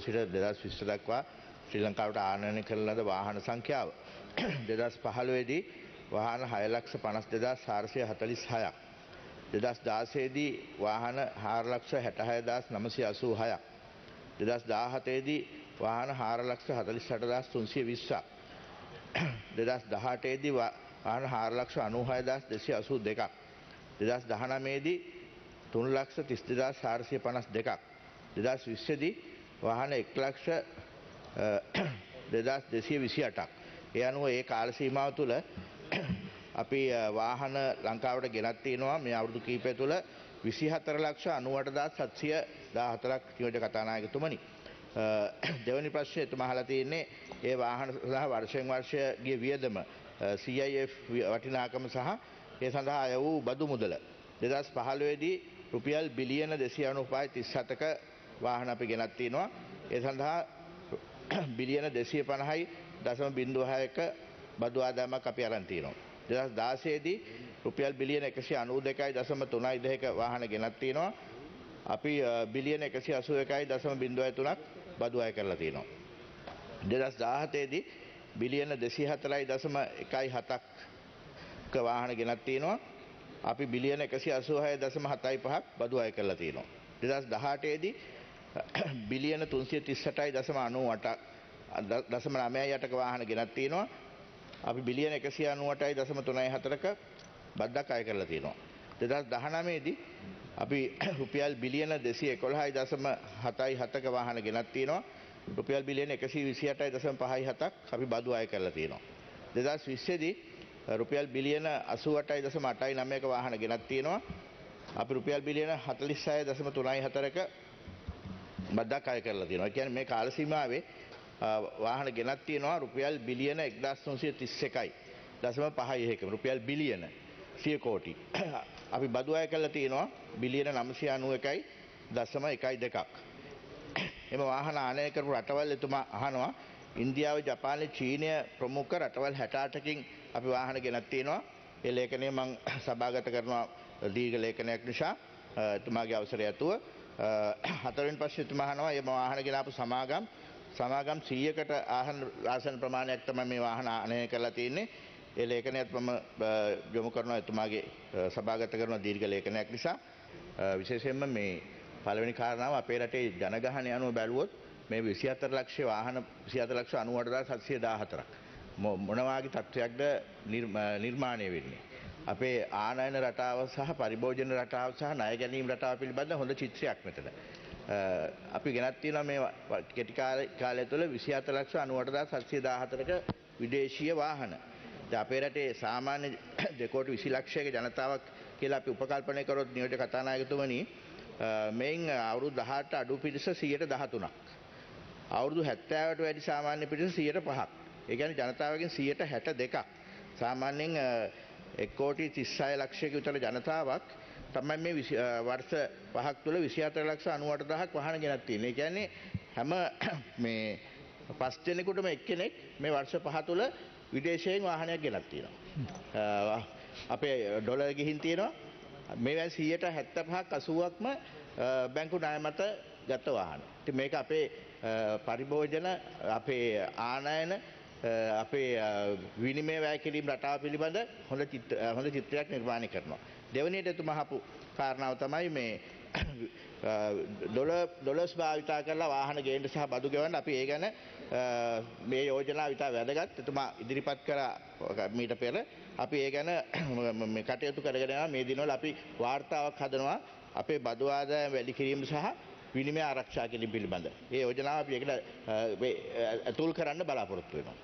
සිට 2020 දක්වා ශ්‍රී ලංකාවට ආනයනය කරන ලද වාහන සංඛ්‍යාව 2015 දී වාහන 6,52,446ක් 2016 දී වාහන 4,66,986ක් 2017 දී වාහන 4,48,320ක් 2018 දී වාහන 4,96,282ක් 2019 දී 3,32,452ක් 2020 දී වාහන 1,02,228ක්. ඒ අනුව ඒ කාල සීමාව තුළ අපි වාහන ලංකාවට ගෙනත් තියෙනවා මේ අවුරුදු කිහිපය තුළ 24,98,714ක් නියෝජ්‍ය කතානායකතුමනි. දෙවැනි ප්‍රශ්නය එතුමා අහලා තියෙන්නේ ඒ වාහන සඳහා වර්ෂයෙන් වර්ෂය ගිය වියදම CIF වටිනාකම සහ ඒ සඳහා අය වූ බදු මුදල 2015 දී රුපියල් බිලියන 295.37ක වාහන අපි ගෙනත් තියෙනවා. ඒ සඳහා බිලියන 250.06ක බදු ආදායමක් අපි අරන් තියෙනවා. 2016 දී රුපියල් බිලියන 192.32ක වාහන ගෙනත් තියෙනවා. අපි බිලියන 181.03ක් බදු අය කරලා තියෙනවා. 2017 දී බිලියන 204.17ක වාහන ගෙනත් තියෙනවා. අපි බිලියන 186.75ක් බදු අය කරලා තියෙනවා. 2018 දී බිලියන 338.98ක වාහන ගෙනත් තියෙනවා. අපි බිලියන 198.34ක බද්දක් අය කරලා තියෙනවා. 2019 දී අපි රුපියල් බිලියන 211.77ක වාහන ගෙනත් තියෙනවා. රුපියල් බිලියන 128.57ක් අපි බදු අය කරලා තියෙනවා. 2020 දී රුපියල් බිලියන 88.89ක වාහන ගෙනත් තියෙනවා. අපි රුපියල් බිලියන 46.34ක බද්දක් අය කරලා තියෙනවා. ඒ කියන්නේ මේ කාල සීමාවේ වාහන ගෙනත් තියෙනවා රුපියල් බිලියන 1331.51ක රුපියල් බිලියන 100 කෝටි. අපි බදු අය කරලා තියෙනවා බිලියන 991.12ක්. එම වාහන ආනයනය කරපු රටවල් එතුමා අහනවා ඉන්දියාව, ජපානය, චීනය ප්‍රමුඛ රටවල් 68කින් අපි වාහන ගෙනත් තියෙනවා. ඒ ලේඛනය මම සභාගත කරනවා දීර්ඝ ලේඛනයක් නිසා එතුමාගේ අවසරය ඇතුව. හතරවෙනි ප්‍රශ්නේ එතුමා අහනවා මේ වාහන ගෙනාපු සමාගම් 100කට ආසන ප්‍රමාණයක් තමයි මේ වාහන ආනයනය කරලා තියෙන්නේ. ඒ ලේඛනයත් මම යොමු කරනවා එතුමාගේ සභාගත කරන දීර්ඝ ලේඛනයක් නිසා. විශේෂයෙන්ම මේ පළවෙනි කාරණාව අපේ රටේ ජනගහනය අනුව බැලුවොත් මේ 24 ලක්ෂ වාහන 24,98,714ක් මොන වාගේ තත්ත්වයක්ද නිර්මාණය වෙන්නේ. අපේ ආනයන රටාව සහ පරිභෝජන රටාව සහ ණය ගැනීම රටාව පිළිබඳ හොඳ චිත්‍රයක් මෙතන. අපි ගෙනත් තියෙනවා මේ කෙටි කාලය තුළ 24,98,714ක විදේශීය වාහන. අපේ රටේ සාමාන්‍ය 2,20,00,000ක ජනතාවක් කියලා අපි උපකල්පනය කරොත් නියෝජ්‍ය කතානායකතුමනි මෙයින් අවුරුදු 18ට අඩු පිරිස 13%ක්. අවුරුදු 70ට වැඩි සාමාන්‍ය පිරිස 5%ක්. ඒ කියන්නේ ජනතාවගෙන් 62%ක්. සාමාන්‍යයෙන් 1,36,00,000ක විතර ජනතාවක් තමයි මේ වර්ෂ 5ක් තුළ 24,98,000ක් වාහන ගෙනත් තියෙන්නේ. ඒ කියන්නේ හැම මේ 5 දෙනෙකුටම එක්කෙනෙක් මේ වර්ෂ 5 තුළ විදේශයෙන් වාහනයක් ගෙනත් තියෙනවා. අපේ ඩොලර් ගිහින් තියෙනවා. මේවා 75%ක් 80%ක්ම බැංකු ණය මත ගත වාහන. ඉතින් මේක අපේ පරිභෝජන, අපේ ආනයන, අපේ විනිමය වැය කිරීම රටාව පිළිබඳ හොඳ චිත්‍රයක් නිර්මාණය කරනවා. දෙවැනියට එතුමා අහපු කාරණාව තමයි මේ ඩොලර්ස් භාවිතා කරලා වාහන ගේන්න සහ බදු ගෙවන්න. අපි ඒ ගැන මේ යෝජනාව ඉතා වැදගත්. එතුමා ඉදිරිපත් කරා මීට පෙර. අපි ඒ ගැන මේ කටයුතු කරගෙන යනවා. මේ දිනවල අපි වාර්තාවක් හදනවා අපේ බදු ආදායම වැඩි කිරීම සහ විනිමය ආරක්ෂා කිරීම පිළිබඳ. මේ යෝජනාව අපි ඒකට ඇතුල් කරන්න බලාපොරොත්තු වෙනවා.